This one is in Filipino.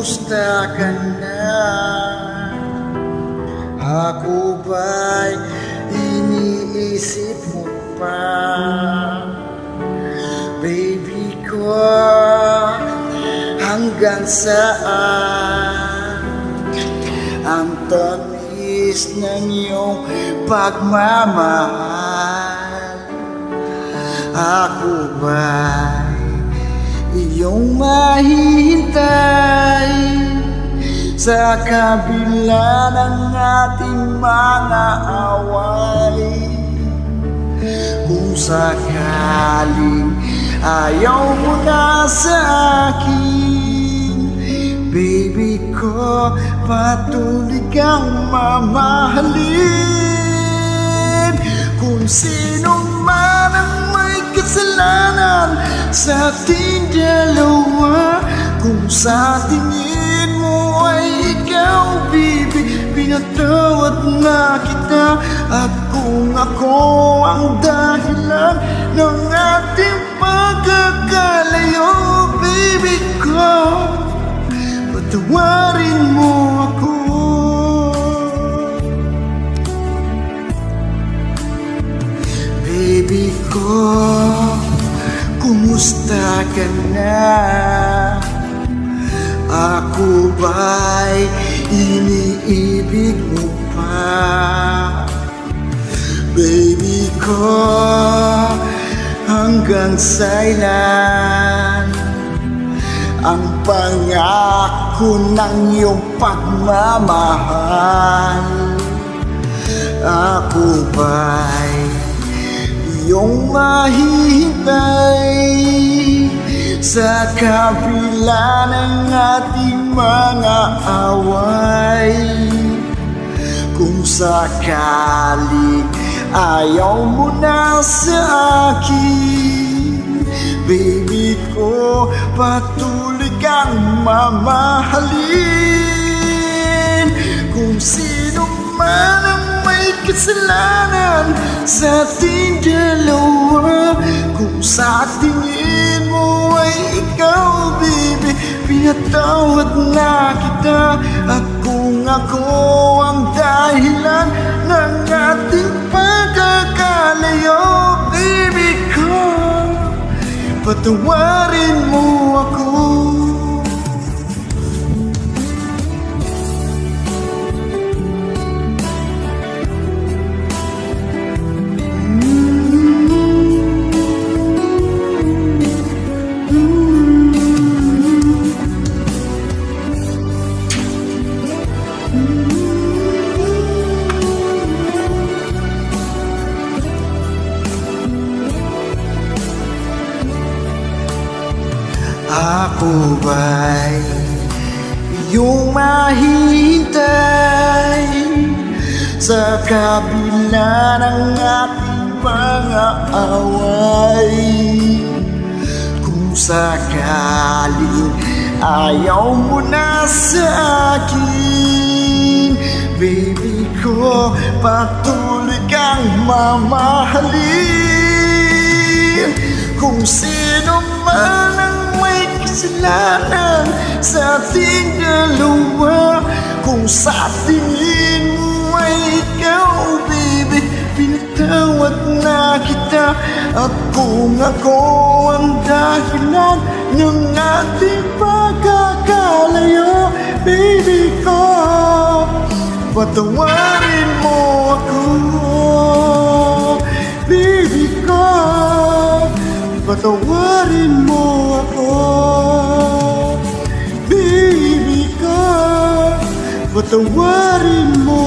kumusta ka na? Ako ba'y iniisip mo pa? Baby ko, hanggang saan ang tamis ng iyong pagmamahal? Ako ba'y iyong mahihintay sa kabila ng ating mga away? Kung sakaling ayaw mo na sa akin, baby ko, patuloy kang mamahalin. Kung sino man ang may kasalanan sa ating dalawa, kung sa tingin mo ay ikaw, baby, pinatawad na kita. At kung ako ang dahilan ng ating pagkakalayo, baby ko, patawarin mo ako. Baby ko, kumusta ka na? Ako ba'y iniibig mo pa? Baby ko, hanggang sailan ang pangako ng iyong pagmamahal? Ako ba'y iyong mahihintay sa kabila ng ating mga away? Kung sakali ayaw mo na sa akin, baby ko, patuloy kang mamahalin. Kung sino man ang may kasalanan sa ating dalawa, kung sa tingin mo ay ikaw, baby, pinatawad na kita. At kung ako ang dahilan ng ating pagkakalayo, baby ko, patawarin mo ako. Ako ba'y iyong mahihintay sa kabila ng ating mga away? Kung sakaling ayaw mo na sa akin, baby ko, patuloy kang mamahalin. Kung sino man ang may kasalanan sa ating dalawa, kung sa tingin mo ay ikaw, baby, pinatawad na kita. At kung ako ang dahilan ng ating pagkakalayo, baby ko, patawarin mo ako. Baby ko, patawarin mo ako. Baby ko, patawarin mo